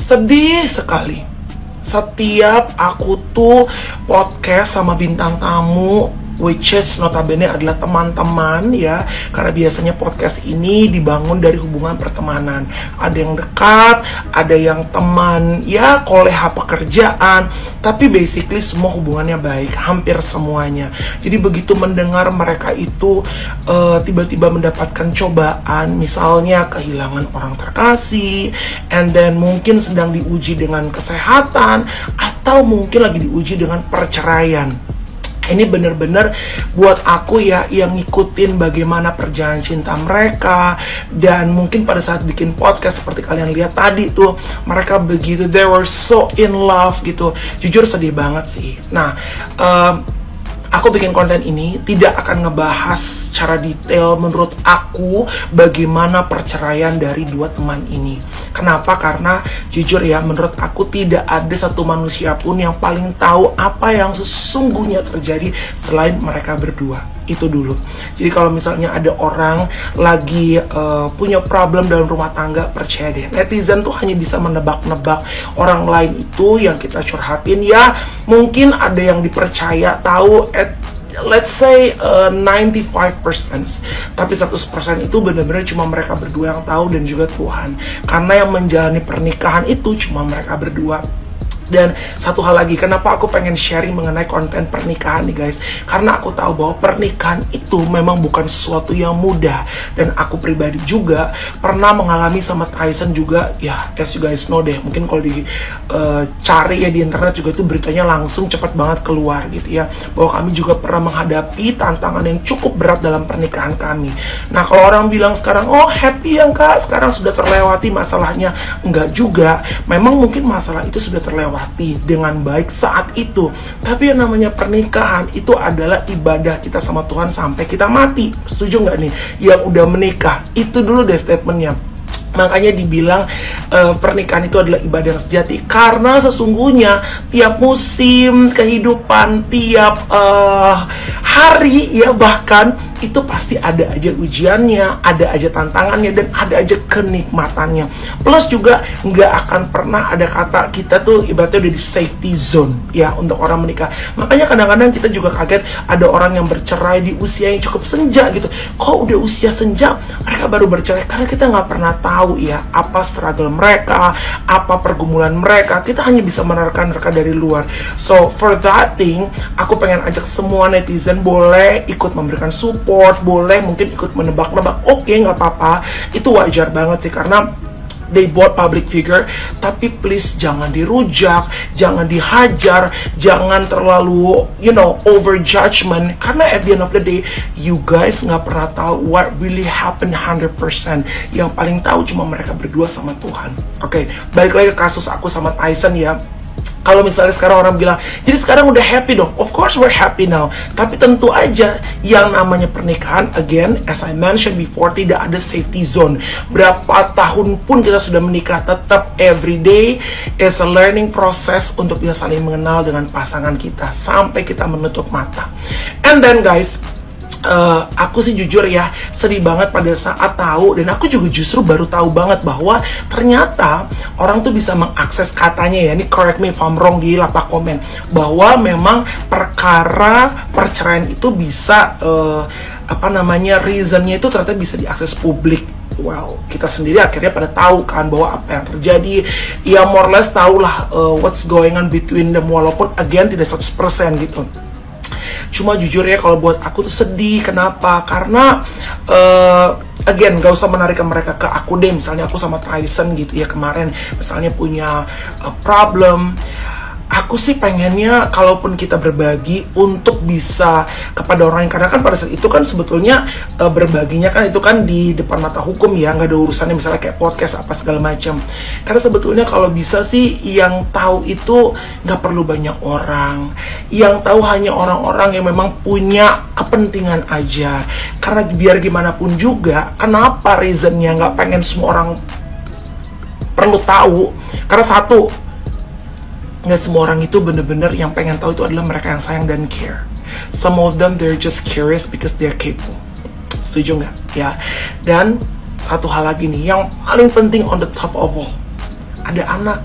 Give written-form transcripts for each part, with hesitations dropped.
Sedih sekali. Setiap aku tuh podcast sama bintang tamu, which is notabene adalah teman-teman ya, karena biasanya podcast ini dibangun dari hubungan pertemanan. Ada yang dekat, ada yang teman ya, koleha pekerjaan, tapi basically semua hubungannya baik, hampir semuanya. Jadi begitu mendengar mereka itu tiba-tiba mendapatkan cobaan, misalnya kehilangan orang terkasih, and then mungkin sedang diuji dengan kesehatan, atau mungkin lagi diuji dengan perceraian. Ini bener-bener buat aku ya, yang ngikutin bagaimana perjalanan cinta mereka. Dan mungkin pada saat bikin podcast seperti kalian lihat tadi tuh, mereka begitu, they were so in love gitu. Jujur sedih banget sih. Nah, aku bikin konten ini tidak akan ngebahas secara detail menurut aku bagaimana perceraian dari dua teman ini. Kenapa? Karena jujur ya, menurut aku tidak ada satu manusia pun yang paling tahu apa yang sesungguhnya terjadi selain mereka berdua. Itu dulu. Jadi kalau misalnya ada orang lagi punya problem dalam rumah tangga, percaya deh, netizen tuh hanya bisa menebak-nebak orang lain itu yang kita curhatin ya. Mungkin ada yang dipercaya tahu let's say 95%, tapi 100% itu benar-benar cuma mereka berdua yang tahu, dan juga Tuhan. Karena yang menjalani pernikahan itu cuma mereka berdua. Dan satu hal lagi, kenapa aku pengen sharing mengenai konten pernikahan nih guys, karena aku tahu bahwa pernikahan itu memang bukan sesuatu yang mudah. Dan aku pribadi juga pernah mengalami sama Tyson juga ya, as you guys know deh, mungkin kalau dicari ya di internet juga itu beritanya langsung cepat banget keluar gitu ya, bahwa kami juga pernah menghadapi tantangan yang cukup berat dalam pernikahan kami. Nah, kalau orang bilang sekarang, oh happy ya kak, sekarang sudah terlewati masalahnya, enggak juga. Memang mungkin masalah itu sudah terlewati dengan baik saat itu, tapi yang namanya pernikahan itu adalah ibadah kita sama Tuhan sampai kita mati. Setuju nggak nih yang udah menikah? Itu dulu deh statementnya. Makanya dibilang pernikahan itu adalah ibadah yang sejati, karena sesungguhnya tiap musim kehidupan, tiap hari ya, bahkan itu pasti ada aja ujiannya, ada aja tantangannya, dan ada aja kenikmatannya. Plus juga nggak akan pernah ada kata kita tuh ibaratnya udah di safety zone ya untuk orang menikah. Makanya kadang-kadang kita juga kaget ada orang yang bercerai di usia yang cukup senja gitu. Kok udah usia senja mereka baru bercerai? Karena kita nggak pernah tahu ya apa struggle mereka, apa pergumulan mereka. Kita hanya bisa menerka-nerka dari luar. So for that thing, aku pengen ajak semua netizen boleh ikut memberikan support, boleh mungkin ikut menebak-nebak, oke, nggak apa-apa, itu wajar banget sih, karena they both public figure. Tapi please jangan dirujak, jangan dihajar, jangan terlalu over judgment, karena at the end of the day you guys nggak pernah tahu what really happened 100%. Yang paling tahu cuma mereka berdua sama Tuhan. Oke, balik lagi ke kasus aku sama Tyson ya. Kalau misalnya sekarang orang bilang, jadi sekarang udah happy dong. Of course we're happy now. Tapi tentu aja yang namanya pernikahan, again, as I mentioned before, tidak ada safety zone. Berapa tahun pun kita sudah menikah, tetap every day is a learning process untuk bisa saling mengenal dengan pasangan kita sampai kita menutup mata. And then guys, aku sih jujur ya, sedih banget pada saat tahu, dan aku juga justru baru tahu banget bahwa ternyata orang tuh bisa mengakses katanya ya, ini correct me if I'm wrong di lapak komen, bahwa memang perkara perceraian itu bisa reasonnya itu ternyata bisa diakses publik. Well, kita sendiri akhirnya pada tahu kan bahwa apa yang terjadi, ya more or less tahulah what's going on between them, walaupun again tidak 100% gitu. Cuma jujur ya, kalau buat aku tuh sedih. Kenapa? Karena again, gak usah menarikkan mereka ke aku deh. Misalnya aku sama Tyson gitu ya, kemarin misalnya punya problem. Aku sih pengennya kalaupun kita berbagi untuk bisa kepada orang yang, karena kan pada saat itu kan sebetulnya berbaginya kan itu kan di depan mata hukum ya, nggak ada urusannya misalnya kayak podcast apa segala macam. Karena sebetulnya kalau bisa sih yang tahu itu nggak perlu banyak orang, yang tahu hanya orang-orang yang memang punya kepentingan aja. Karena biar gimana pun juga, kenapa reasonnya nggak pengen semua orang perlu tahu? Karena satu, nggak semua orang itu bener-bener yang pengen tahu itu adalah mereka yang sayang dan care. Some of them they're just curious because they're capable. Setuju nggak? Ya. Dan satu hal lagi nih, yang paling penting on the top of all, ada anak.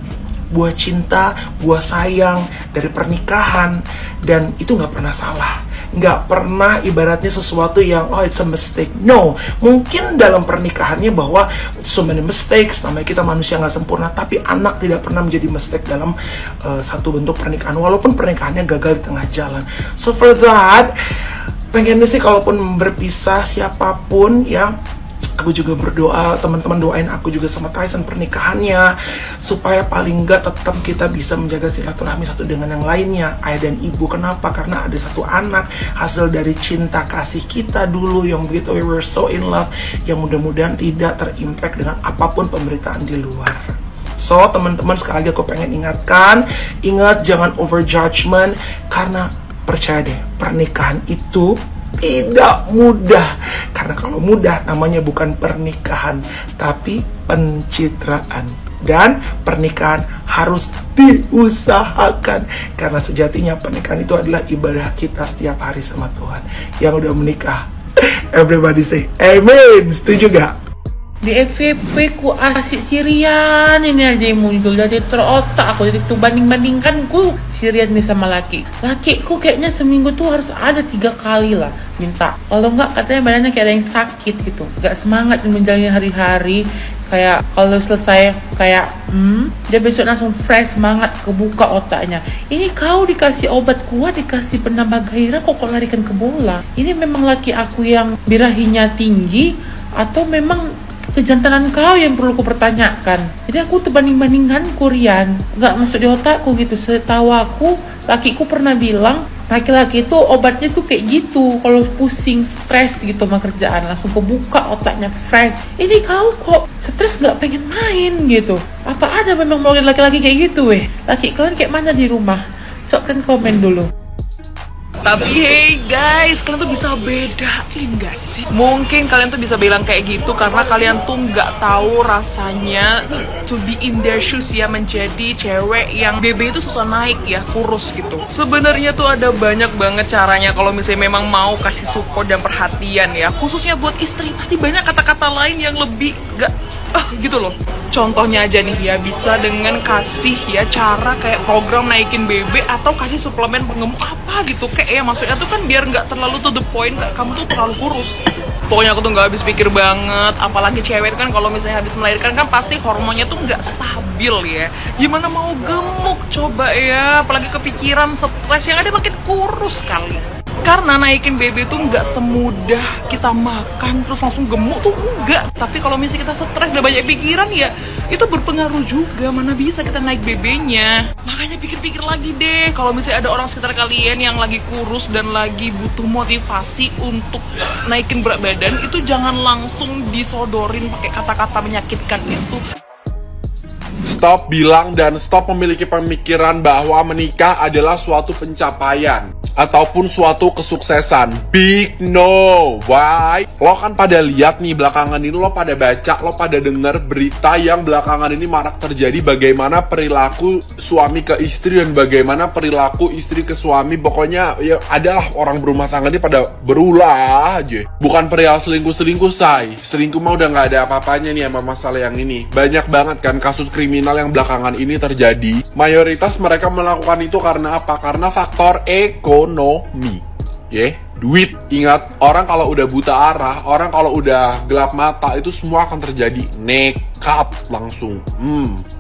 buah cinta, buah sayang dari pernikahan. Dan itu gak pernah salah, gak pernah ibaratnya sesuatu yang oh it's a mistake. No, mungkin dalam pernikahannya bahwa so many mistakes, namanya kita manusia gak sempurna. Tapi anak tidak pernah menjadi mistake dalam satu bentuk pernikahan, walaupun pernikahannya gagal di tengah jalan. So for that, pengennya sih kalaupun berpisah siapapun ya, aku juga berdoa, teman-teman doain aku juga sama Tyson pernikahannya, supaya paling enggak tetap kita bisa menjaga silaturahmi satu dengan yang lainnya, ayah dan ibu. Kenapa? Karena ada satu anak hasil dari cinta kasih kita dulu yang begitu we were so in love, yang mudah-mudahan tidak terimpact dengan apapun pemberitaan di luar. So teman-teman, sekali lagi aku pengen ingatkan, ingat jangan over judgment, karena percaya deh, pernikahan itu tidak mudah. Karena kalau mudah namanya bukan pernikahan, tapi pencitraan. Dan pernikahan harus diusahakan, karena sejatinya pernikahan itu adalah ibadah kita setiap hari sama Tuhan. Yang udah menikah, everybody say amen. Setuju gak? Di FVP ku asik Sirian ini aja yang muncul, jadi terotak aku, jadi tuh banding-bandingkan ku Sirian nih sama lakiku kayaknya seminggu tuh harus ada 3 kali lah minta, kalau enggak katanya badannya kayak ada yang sakit gitu, gak semangat menjalani hari-hari. Kayak kalau selesai kayak dia besok langsung fresh, semangat, kebuka otaknya. Ini kau dikasih obat kuat, dikasih penambah gairah, kok larikan ke bola? Ini memang laki aku yang birahinya tinggi atau memang kejantanan kau yang perlu ku pertanyakan? Jadi aku terbanding-bandingkan Korean, nggak masuk di otakku gitu. Setahu aku, lakiku pernah bilang laki-laki itu obatnya tuh kayak gitu, kalau pusing, stres gitu sama kerjaan langsung kebuka otaknya fresh. Ini kau kok stres nggak pengen main gitu? Apa ada memang mau laki-laki kayak gitu weh? Laki kalian kayak mana di rumah? Sok kalian komen dulu. Tapi hey guys, kalian tuh bisa bedain gak sih? Mungkin kalian tuh bisa bilang kayak gitu karena kalian tuh nggak tahu rasanya to be in their shoes ya, menjadi cewek yang BB itu susah naik ya, kurus gitu. Sebenarnya tuh ada banyak banget caranya kalau misalnya memang mau kasih support dan perhatian ya, khususnya buat istri. Pasti banyak kata-kata lain yang lebih gak gitu loh. Contohnya aja nih ya, bisa dengan kasih ya cara kayak program naikin BB atau kasih suplemen penggemuk apa gitu, kayak ya maksudnya tuh kan biar nggak terlalu to the point, kamu tuh terlalu kurus. Pokoknya aku tuh nggak habis pikir banget, apalagi cewek kan kalau misalnya habis melahirkan kan pasti hormonnya tuh nggak stabil ya. Gimana mau gemuk coba ya, apalagi kepikiran, stres, yang ada makin kurus kali. Karena naikin BB itu nggak semudah kita makan terus langsung gemuk tuh, enggak. Tapi kalau misalnya kita stres dan banyak pikiran ya, itu berpengaruh juga. Mana bisa kita naik BB-nya. Makanya pikir-pikir lagi deh, kalau misalnya ada orang sekitar kalian yang lagi kurus dan lagi butuh motivasi untuk naikin berat badan, itu jangan langsung disodorin pakai kata-kata menyakitkan itu. Stop bilang dan stop memiliki pemikiran bahwa menikah adalah suatu pencapaian ataupun suatu kesuksesan. Big no. Why? Lo kan pada lihat nih belakangan ini, lo pada baca, lo pada dengar berita yang belakangan ini marak terjadi, bagaimana perilaku suami ke istri dan bagaimana perilaku istri ke suami. Pokoknya ya adalah orang berumah tangga ini pada berulah aja. Bukan perihal selingkuh-selingkuh, say. Selingkuh mah udah gak ada apa-apanya nih sama masalah yang ini. Banyak banget kan kasus kriminal yang belakangan ini terjadi. Mayoritas mereka melakukan itu karena apa? Karena faktor ekonomi. Duit. Ingat, orang kalau udah buta arah, orang kalau udah gelap mata, itu semua akan terjadi. Nekat langsung.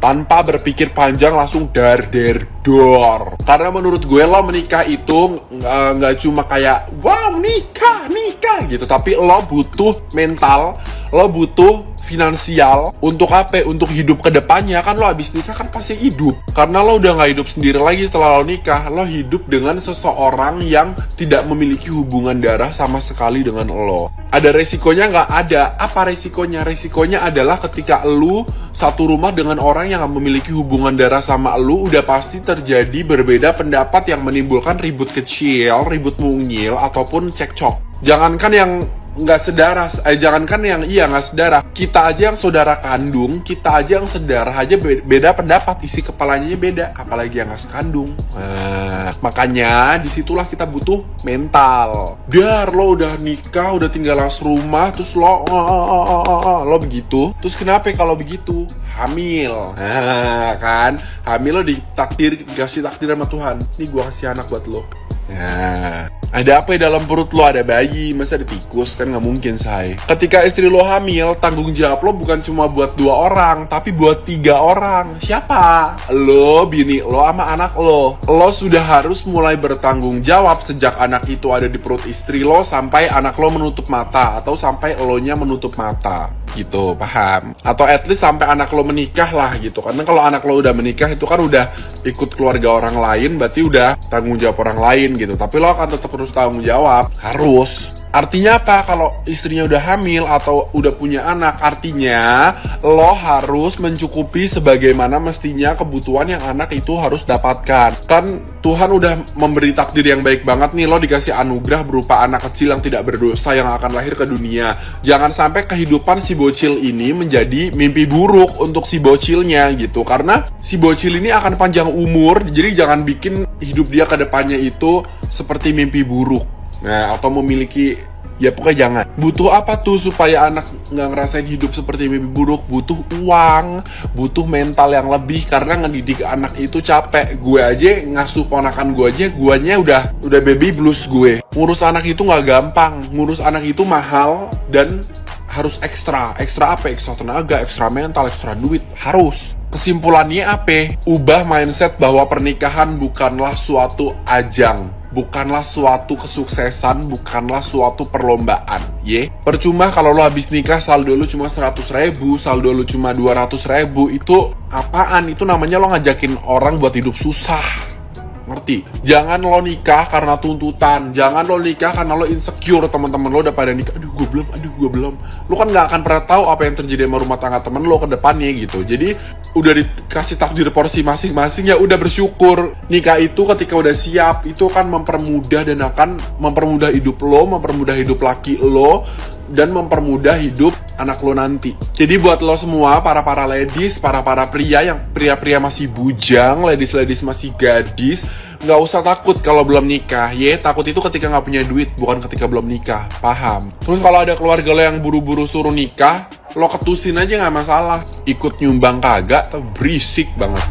Tanpa berpikir panjang langsung dor. Karena menurut gue lo menikah itu nggak cuma kayak wow nikah gitu, tapi lo butuh mental, lo butuh finansial. Untuk apa? Untuk hidup ke depannya. Kan lo habis nikah kan pasti hidup. Karena lo udah gak hidup sendiri lagi setelah lo nikah. Lo hidup dengan seseorang yang tidak memiliki hubungan darah sama sekali dengan lo. Ada resikonya nggak? Ada. Apa resikonya? Resikonya adalah ketika lo satu rumah dengan orang yang gak memiliki hubungan darah sama lo, udah pasti terjadi berbeda pendapat yang menimbulkan ribut kecil, ribut mungil, ataupun cekcok. Jangankan yang nggak sedarah, jangankan yang nggak sedarah, kita aja yang saudara kandung, kita aja yang sedarah aja beda pendapat, isi kepalanya beda, apalagi yang nggak sekandung. Makanya disitulah kita butuh mental. Dar, lo udah nikah, udah tinggal serumah, terus lo begitu, terus kenapa kalau begitu? Hamil, kan? Hamil lo dikasih takdir sama Tuhan. Nih gue kasih anak buat lo. Ada apa ya dalam perut lo? Ada bayi, masa ada tikus? Kan nggak mungkin, say. Ketika istri lo hamil, tanggung jawab lo bukan cuma buat 2 orang, tapi buat 3 orang. Siapa? Lo, bini lo, sama anak lo. Lo sudah harus mulai bertanggung jawab sejak anak itu ada di perut istri lo sampai anak lo menutup mata, atau sampai elonya menutup mata. Gitu, paham? Atau at least sampai anak lo menikah lah gitu. Karena kalau anak lo udah menikah itu kan udah ikut keluarga orang lain, berarti udah tanggung jawab orang lain gitu. Tapi lo akan tetap harus tanggung jawab, harus. Artinya apa? Kalau istrinya udah hamil atau udah punya anak, artinya lo harus mencukupi sebagaimana mestinya kebutuhan yang anak itu harus dapatkan. Kan Tuhan udah memberi takdir yang baik banget nih, lo dikasih anugerah berupa anak kecil yang tidak berdosa yang akan lahir ke dunia. Jangan sampai kehidupan si bocil ini menjadi mimpi buruk untuk si bocilnya gitu. Karena si bocil ini akan panjang umur, jadi jangan bikin hidup dia ke depannya itu seperti mimpi buruk. Nah, atau memiliki, ya pokoknya jangan. Butuh apa tuh supaya anak nggak ngerasain hidup seperti mimpi buruk? Butuh uang, butuh mental yang lebih, karena ngedidik anak itu capek. Gue aja ngasuh ponakan gue aja, guanya udah baby blues gue. Ngurus anak itu nggak gampang, ngurus anak itu mahal dan harus ekstra apa? Ekstra tenaga, ekstra mental, ekstra duit, harus. Kesimpulannya apa? Ubah mindset bahwa pernikahan bukanlah suatu ajang, bukanlah suatu kesuksesan, bukanlah suatu perlombaan. Percuma kalau lo habis nikah saldo lo cuma 100.000, saldo lo cuma 200.000, itu apaan? Itu namanya lo ngajakin orang buat hidup susah. Ngerti? Jangan lo nikah karena tuntutan. Jangan lo nikah karena lo insecure. Teman-teman lo udah pada nikah, aduh gue belum. Lo kan gak akan pernah tahu apa yang terjadi sama rumah tangga temen lo ke depannya gitu. Jadi udah dikasih takdir porsi masing-masing, ya udah bersyukur. Nikah itu ketika udah siap, itu akan mempermudah dan akan mempermudah hidup lo, mempermudah hidup laki lo, dan mempermudah hidup anak lo nanti. Jadi buat lo semua, para ladies, para pria, yang pria masih bujang, ladies masih gadis, nggak usah takut kalau belum nikah. Takut itu ketika nggak punya duit, bukan ketika belum nikah. Paham? Terus kalau ada keluarga lo yang buru-buru suruh nikah, lo ketusin aja nggak masalah. Ikut nyumbang kagak, tuh berisik banget.